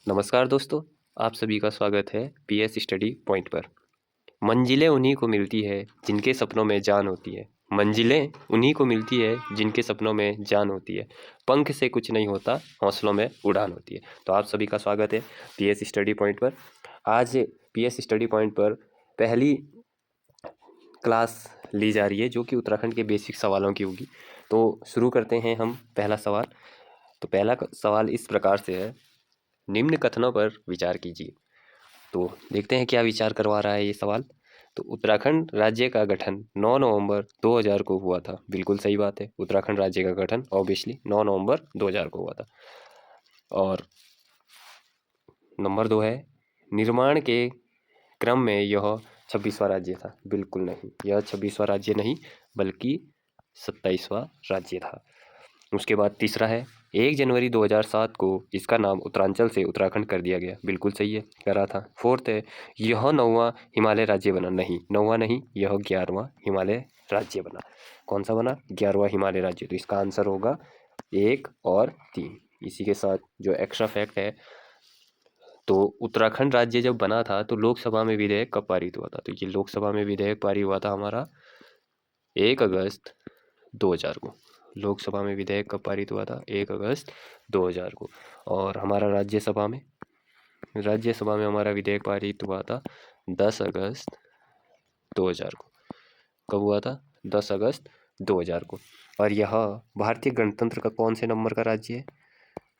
नमस्कार दोस्तों, आप सभी का स्वागत है पीएस स्टडी पॉइंट पर। मंजिलें उन्हीं को मिलती है जिनके सपनों में जान होती है। मंजिलें उन्हीं को मिलती है जिनके सपनों में जान होती है। पंख से कुछ नहीं होता, हौसलों में उड़ान होती है। तो आप सभी का स्वागत है पीएस स्टडी पॉइंट पर। आज पीएस स्टडी पॉइंट पर पहली क्लास ली जा रही है जो कि उत्तराखंड के बेसिक सवालों की होगी। तो शुरू करते हैं हम पहला सवाल। तो पहला सवाल इस प्रकार से है, निम्न कथनों पर विचार कीजिए। तो देखते हैं क्या विचार करवा रहा है ये सवाल। तो उत्तराखंड राज्य का गठन 9 नवंबर 2000 को हुआ था। बिल्कुल सही बात है, उत्तराखंड राज्य का गठन ऑब्वियसली 9 नवंबर 2000 को हुआ था। और नंबर 2 है, निर्माण के क्रम में यह 26वां राज्य था। बिल्कुल नहीं, यह 26वां राज्य नहीं बल्कि 27वां राज्य था। उसके बाद तीसरा है, 1 जनवरी 2007 को इसका नाम उत्तरांचल से उत्तराखंड कर दिया गया। बिल्कुल सही है, करा था। फोर्थ है, यह 9वां हिमालय राज्य बना। नहीं, 9वां नहीं, यह 11वां हिमालय राज्य बना। कौन सा बना? 11वां हिमालय राज्य। तो इसका आंसर होगा 1 और 3। इसी के साथ जो एक्स्ट्रा फैक्ट है, तो उत्तराखंड राज्य जब बना था तो लोकसभा में विधेयक कब पारित हुआ था? तो ये लोकसभा में विधेयक पारित हुआ था हमारा 1 अगस्त 2000 को। लोकसभा में विधेयक कब पारित हुआ था? 1 अगस्त 2000 को। और हमारा राज्यसभा में हमारा विधेयक पारित हुआ था 10 अगस्त 2000 को। कब हुआ था? 10 अगस्त 2000 को। और यह भारतीय गणतंत्र का कौन से नंबर का राज्य है?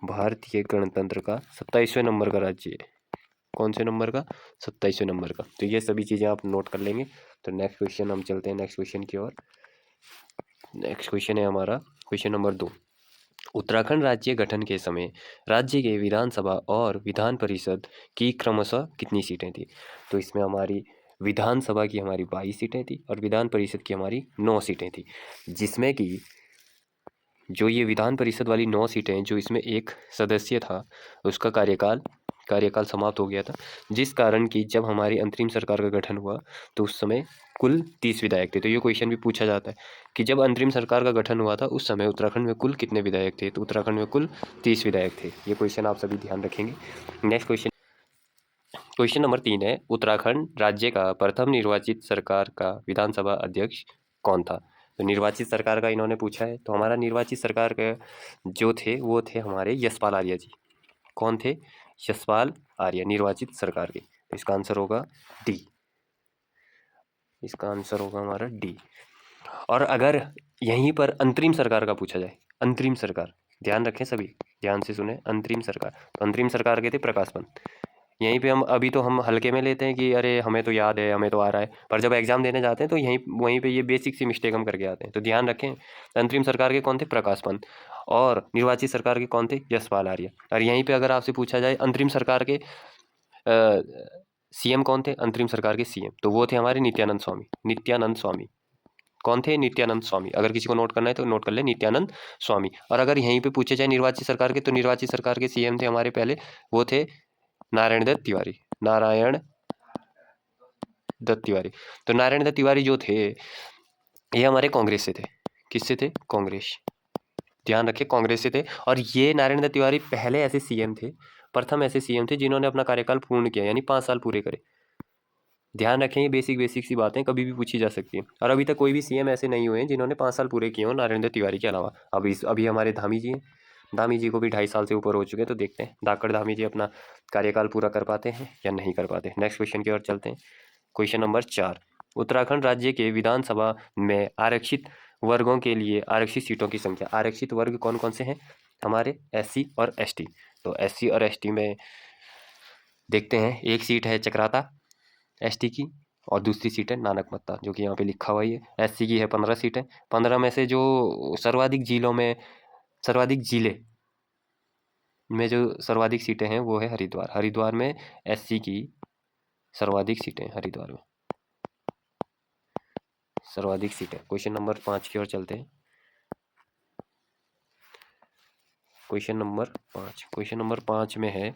भारतीय गणतंत्र का 27वें नंबर का राज्य है। कौन से नंबर का? 27वें नंबर का। तो ये सभी चीज़ें आप नोट कर लेंगे। तो नेक्स्ट क्वेश्चन हम चलते हैं नेक्स्ट क्वेश्चन की ओर। नेक्स्ट क्वेश्चन है हमारा क्वेश्चन नंबर 2। उत्तराखंड राज्य गठन के समय राज्य के विधानसभा और विधान परिषद की क्रमशः कितनी सीटें थी? तो इसमें हमारी विधानसभा की हमारी 22 सीटें थी और विधान परिषद की हमारी 9 सीटें थी। जिसमें कि जो ये विधान परिषद वाली 9 सीटें, जो इसमें एक सदस्य था, उसका कार्यकाल समाप्त हो गया था। जिस कारण कि जब हमारी अंतरिम सरकार का गठन हुआ तो उस समय कुल 30 विधायक थे। तो ये क्वेश्चन भी पूछा जाता है कि जब अंतरिम सरकार का गठन हुआ था उस समय उत्तराखंड में कुल कितने विधायक थे? तो उत्तराखंड में कुल 30 विधायक थे। ये क्वेश्चन आप सभी ध्यान रखेंगे। नेक्स्ट क्वेश्चन नंबर 3 है, उत्तराखंड राज्य का प्रथम निर्वाचित सरकार का विधानसभा अध्यक्ष कौन था? तो निर्वाचित सरकार का इन्होंने पूछा है। तो हमारा निर्वाचित सरकार के जो थे वो थे हमारे यशपाल आर्य जी। कौन थे? यशपाल आर्य, निर्वाचित सरकार के। तो इसका आंसर होगा डी। इसका आंसर होगा हमारा डी। और अगर यहीं पर अंतरिम सरकार का पूछा जाए, अंतरिम सरकार, ध्यान रखें सभी, ध्यान से सुने, अंतरिम सरकार। तो अंतरिम सरकार के थे प्रकाश पंत। यहीं पे हम अभी तो हम हल्के में लेते हैं कि अरे हमें तो याद है, हमें तो आ रहा है, पर जब एग्जाम देने जाते हैं तो वहीं पे ये बेसिक सी मिस्टेक हम करके आते हैं। तो ध्यान रखें, अंतरिम सरकार के कौन थे? प्रकाश पंत। और निर्वाचित सरकार के कौन थे? यशपाल आर्य। और यहीं पे अगर आपसे पूछा जाए अंतरिम सरकार के सीएम कौन थे? अंतरिम सरकार के सीएम तो वो थे हमारे नित्यानंद स्वामी। नित्यानंद स्वामी कौन थे? नित्यानंद स्वामी। अगर किसी को नोट करना है तो नोट कर ले, नित्यानंद स्वामी। और अगर यहीं पे पूछे जाए निर्वाचित सरकार के, तो निर्वाचित सरकार के सीएम थे हमारे पहले, वो थे नारायण दत्त तिवारी। नारायण दत्त तिवारी। तो नारायण दत्त तिवारी जो थे ये हमारे कांग्रेस से थे। किससे थे? कांग्रेस। ध्यान रखिए, कांग्रेस से थे। और ये नारायण दत्त तिवारी पहले ऐसे सीएम थे, प्रथम ऐसे सीएम थे जिन्होंने अपना कार्यकाल पूर्ण किया, यानी 5 साल पूरे करे। ध्यान रखें, ये बेसिक सी बातें कभी भी पूछी जा सकती हैं। और अभी तक कोई भी सीएम ऐसे नहीं हुए हैं जिन्होंने 5 साल पूरे किए हो नारायण दत्त तिवारी के अलावा। अभी हमारे धामी जी हैं, धामी जी को भी 2.5 साल से ऊपर हो चुके हैं। तो देखते हैं धाकड़ धामी जी अपना कार्यकाल पूरा कर पाते हैं या नहीं कर पाते। नेक्स्ट क्वेश्चन की ओर चलते हैं। क्वेश्चन नंबर 4, उत्तराखंड राज्य के विधानसभा में आरक्षित वर्गों के लिए आरक्षित सीटों की संख्या। आरक्षित वर्ग कौन कौन से हैं? हमारे SC और ST। तो SC और ST में देखते हैं, एक सीट है चक्राता ST की, और दूसरी सीट है नानकमत्ता, जो कि यहाँ पे लिखा हुआ ही है। SC की है 15 सीटें। 15 में से जो सर्वाधिक जो सर्वाधिक सीटें हैं वो है हरिद्वार। हरिद्वार में SC की सर्वाधिक सीटें, हरिद्वार में सर्वाधिक सीटें। क्वेश्चन नंबर 5 की ओर चलते हैं। क्वेश्चन नंबर 5 में है,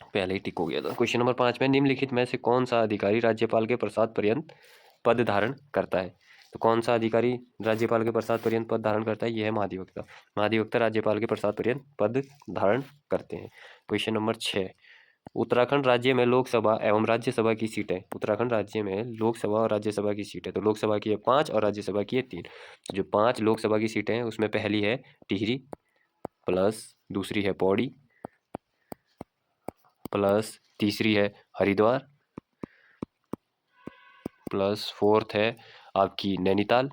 पहले ही टिक हो गया था। क्वेश्चन नंबर 5 में, निम्नलिखित में से कौन सा अधिकारी राज्यपाल के प्रसाद पर्यंत पद धारण करता है? तो कौन सा अधिकारी राज्यपाल के प्रसाद पर्यंत पद धारण करता है? यह है महाधिवक्ता। महाधिवक्ता राज्यपाल के प्रसाद पर्यंत पद धारण करते हैं। क्वेश्चन नंबर 6, उत्तराखंड राज्य में लोकसभा एवं राज्यसभा की सीटें, उत्तराखंड राज्य में लोकसभा और राज्यसभा की सीटें, तो लोकसभा की है 5 और राज्यसभा की है 3। जो 5 लोकसभा की सीटें हैं उसमें पहली है टिहरी, प्लस दूसरी है पौड़ी, प्लस तीसरी है हरिद्वार, प्लस 4th है आपकी नैनीताल,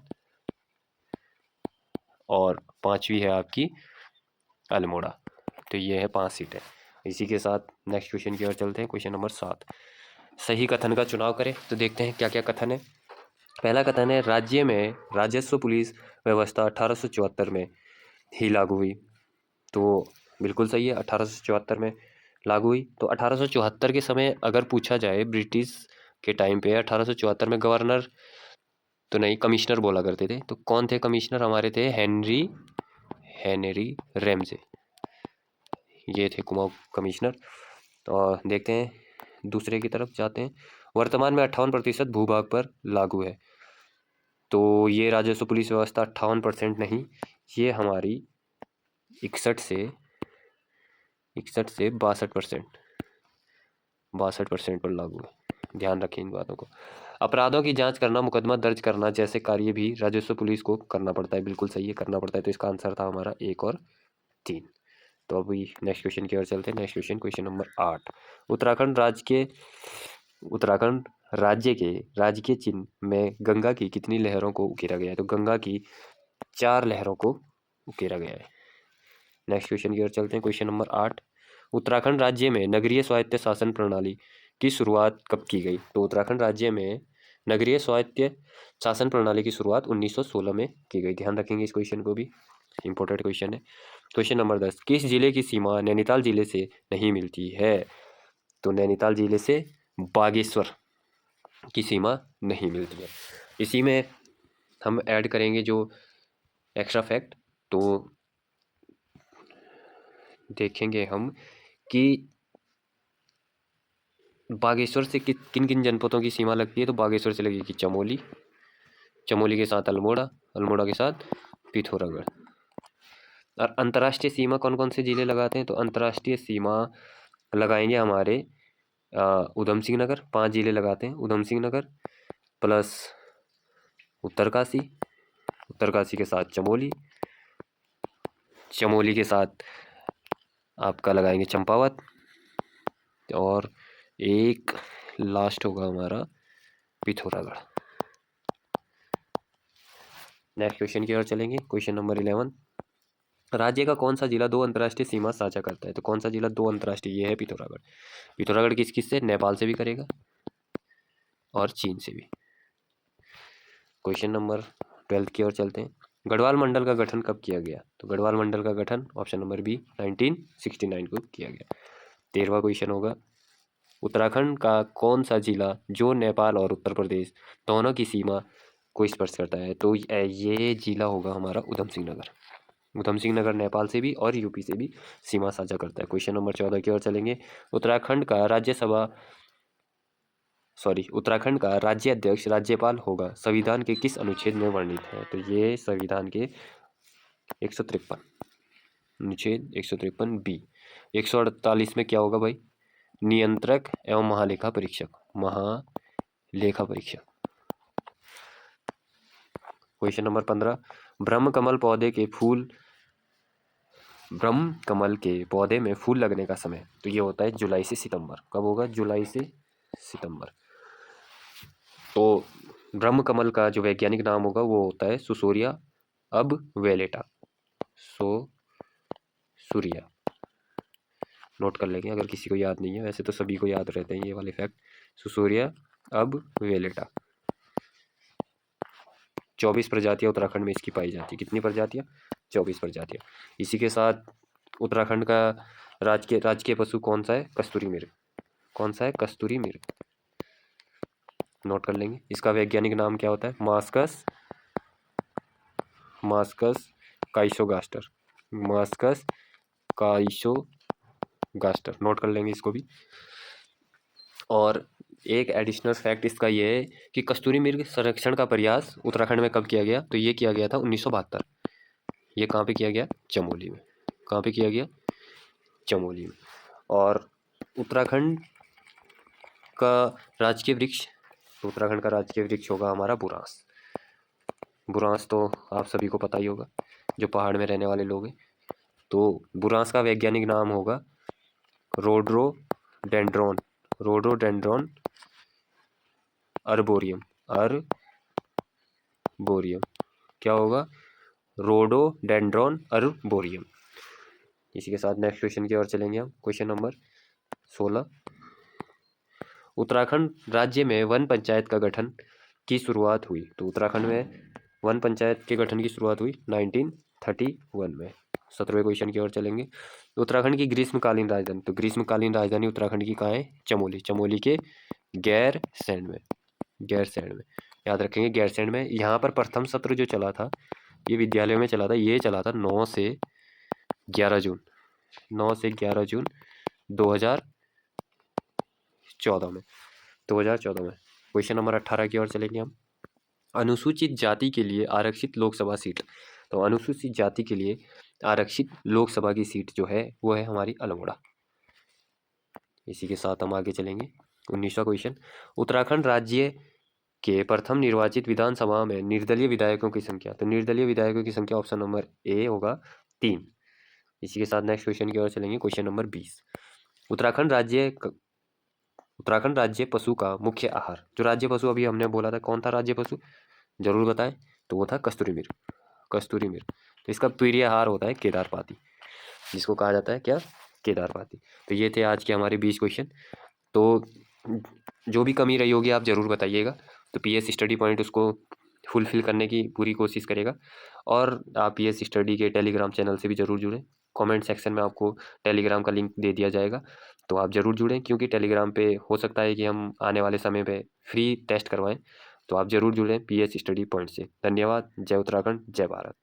और 5वीं है आपकी अल्मोड़ा। तो ये है 5 सीटें। इसी के साथ नेक्स्ट क्वेश्चन की ओर चलते हैं। क्वेश्चन नंबर 7, सही कथन का चुनाव करें। तो देखते हैं क्या क्या कथन है। पहला कथन है, राज्य में राजस्व पुलिस व्यवस्था 1874 में ही लागू हुई। तो बिल्कुल सही है, 1874 में लागू हुई। तो 1874 के समय अगर पूछा जाए, ब्रिटिश के टाइम पे 1874 में गवर्नर तो नहीं, कमिश्नर बोला करते थे। तो कौन थे कमिश्नर? हमारे थे हेनरी रैमजे, ये थे कुमाऊं कमिश्नर। तो देखते हैं दूसरे की तरफ जाते हैं। वर्तमान में 58% भूभाग पर लागू है। तो ये राजस्व पुलिस व्यवस्था 58% नहीं, ये हमारी 61 से 62% पर लागू है। ध्यान रखें इन बातों को। अपराधों की जांच करना, मुकदमा दर्ज करना जैसे कार्य भी राजस्व पुलिस को करना पड़ता है। बिल्कुल सही है, करना पड़ता है। तो इसका आंसर था हमारा 1 और 3। तो अभी नेक्स्ट क्वेश्चन की ओर चलते हैं। नेक्स्ट क्वेश्चन नंबर 8, उत्तराखंड राज्य के राजकीय चिन्ह में गंगा की कितनी लहरों को उकेरा गया है? तो गंगा की 4 लहरों को उकेरा गया है। नेक्स्ट क्वेश्चन की ओर चलते हैं। क्वेश्चन नंबर 8, उत्तराखंड राज्य में नगरीय स्वायत्त शासन प्रणाली की शुरुआत कब की गई? तो उत्तराखंड राज्य में नगरीय स्वायत्त शासन प्रणाली की शुरुआत 1916 में की गई। ध्यान रखेंगे इस क्वेश्चन को भी, इंपॉर्टेंट क्वेश्चन है। क्वेश्चन नंबर 10, किस जिले की सीमा नैनीताल जिले से नहीं मिलती है? तो नैनीताल जिले से बागेश्वर की सीमा नहीं मिलती है। इसी में हम ऐड करेंगे जो एक्स्ट्रा फैक्ट। तो देखेंगे हम कि बागेश्वर से किन किन जनपदों की सीमा लगती है। तो बागेश्वर से लगेगी चमोली, चमोली के साथ अल्मोड़ा, अल्मोड़ा के साथ पिथौरागढ़। और अंतर्राष्ट्रीय सीमा कौन कौन से जिले लगाते हैं? तो अंतर्राष्ट्रीय सीमा लगाएंगे हमारे उधम सिंह नगर, 5 जिले लगाते हैं। उधम सिंह नगर प्लस उत्तरकाशी, उत्तरकाशी के साथ चमोली, चमोली के साथ आपका लगाएंगे चंपावत, और एक लास्ट होगा हमारा पिथौरागढ़। नेक्स्ट क्वेश्चन की ओर चलेंगे। क्वेश्चन नंबर 11, राज्य का कौन सा जिला 2 अंतर्राष्ट्रीय सीमा साझा करता है? तो कौन सा जिला 2 अंतर्राष्ट्रीय? ये है पिथौरागढ़। पिथौरागढ़ किस किस से? नेपाल से भी करेगा और चीन से भी। क्वेश्चन नंबर 12 की ओर चलते हैं। गढ़वाल मंडल का गठन कब किया गया? तो गढ़वाल मंडल का गठन ऑप्शन नंबर बी 1969 को किया गया। 13वां क्वेश्चन होगा, उत्तराखंड का कौन सा जिला जो नेपाल और उत्तर प्रदेश दोनों की सीमा को स्पर्श करता है? तो ये जिला होगा हमारा उधम सिंह नगर। उधम सिंह नगर नेपाल से भी और यूपी से भी सीमा साझा करता है। क्वेश्चन नंबर 14 की ओर चलेंगे। उत्तराखंड का राज्य अध्यक्ष राज्यपाल होगा, संविधान के किस अनुच्छेद में वर्णित है? तो ये संविधान के 153 अनुच्छेद 153 बी। 148 में क्या होगा भाई? नियंत्रक एवं महालेखा परीक्षक, महालेखा परीक्षक। क्वेश्चन नंबर 15, ब्रह्म कमल के पौधे में फूल लगने का समय? तो ये होता है जुलाई से सितंबर। कब होगा? जुलाई से सितंबर। तो ब्रह्म कमल का जो वैज्ञानिक नाम होगा वो होता है सुसोरिया अब वेलेटा, सूर्या। नोट कर लेंगे अगर किसी को याद नहीं है, वैसे तो सभी को याद रहते हैं ये वाले फैक्ट। सुसोरिया अब वेलेटा। 24 प्रजातियां उत्तराखंड में इसकी पाई जाती है। कितनी प्रजातियां? 24 प्रजातियां। इसी के साथ उत्तराखंड का राजकीय पशु कौन सा है? कस्तूरी मृग। कौन सा है? कस्तूरी मृग। नोट कर लेंगे। इसका वैज्ञानिक नाम क्या होता है? Moschus chrysogaster, Moschus chrysogaster. Note कर लेंगे इसको भी। और एक एडिशनल फैक्ट इसका ये है कि कस्तूरी मृग संरक्षण का प्रयास उत्तराखंड में कब किया गया? तो ये किया गया था 1972। ये कहाँ पे किया गया? चमोली में। कहाँ पे किया गया? चमोली में। और उत्तराखंड का राजकीय वृक्ष, तो उत्तराखंड का राजकीय वृक्ष होगा हमारा बुरांस। बुरांस तो आप सभी को पता ही होगा, जो पहाड़ में रहने वाले लोग हैं। तो बुरांस का वैज्ञानिक नाम होगा रोडोडेंड्रॉन, रोडोडेंड्रॉन अर्बोरियम, अर्बोरियम क्या होगा? Rhododendron arboreum. इसी के साथ नेक्स्ट क्वेश्चन की ओर चलेंगे हम। क्वेश्चन नंबर 16, उत्तराखंड राज्य में वन पंचायत का गठन की शुरुआत हुई। तो उत्तराखंड में वन पंचायत के गठन की शुरुआत हुई 1931 में। 17वें क्वेश्चन की ओर चलेंगे। उत्तराखंड की ग्रीष्मकालीन राजधानी, तो ग्रीष्मकालीन राजधानी उत्तराखंड की कहाँ है? चमोली, चमोली के गैरसैंण में, गैरसैंण में याद रखेंगे, गैरसैंण में। यहाँ पर प्रथम सत्र जो चला था, ये विद्यालयों में चला था, ये चला था 9 से 11 जून, 9 से 11 जून 2014 में, 2014 में। क्वेश्चन नंबर 18 की ओर चलेंगे हम। अनुसूचित जाति के लिए आरक्षित लोकसभा सीट, तो अनुसूचित जाति के लिए आरक्षित लोकसभा की सीट जो है वो है हमारी अल्मोड़ा। इसी के साथ हम आगे चलेंगे। 19वां क्वेश्चन, उत्तराखंड राज्य के प्रथम निर्वाचित विधानसभा में निर्दलीय विधायकों की संख्या, तो निर्दलीय विधायकों की संख्या ऑप्शन नंबर ए होगा 3। इसी के साथ नेक्स्ट क्वेश्चन की ओर चलेंगे। क्वेश्चन नंबर 20, उत्तराखंड राज्य पशु का मुख्य आहार, जो राज्य पशु अभी हमने बोला था, कौन था राज्य पशु? जरूर बताएं। तो वो था कस्तूरी मृग, कस्तूरी मृग। तो इसका प्रिय आहार होता है केदारपाती, जिसको कहा जाता है क्या? केदारपाती। तो ये थे आज के हमारे 20 क्वेश्चन। तो जो भी कमी रही होगी आप ज़रूर बताइएगा, तो पीएस स्टडी पॉइंट उसको फुलफिल करने की पूरी कोशिश करेगा। और आप पीएस स्टडी के टेलीग्राम चैनल से भी ज़रूर जुड़ें। कमेंट सेक्शन में आपको टेलीग्राम का लिंक दे दिया जाएगा, तो आप ज़रूर जुड़ें, क्योंकि टेलीग्राम पे हो सकता है कि हम आने वाले समय पे फ्री टेस्ट करवाएं। तो आप ज़रूर जुड़ें पीएस स्टडी पॉइंट से। धन्यवाद। जय उत्तराखंड, जय भारत।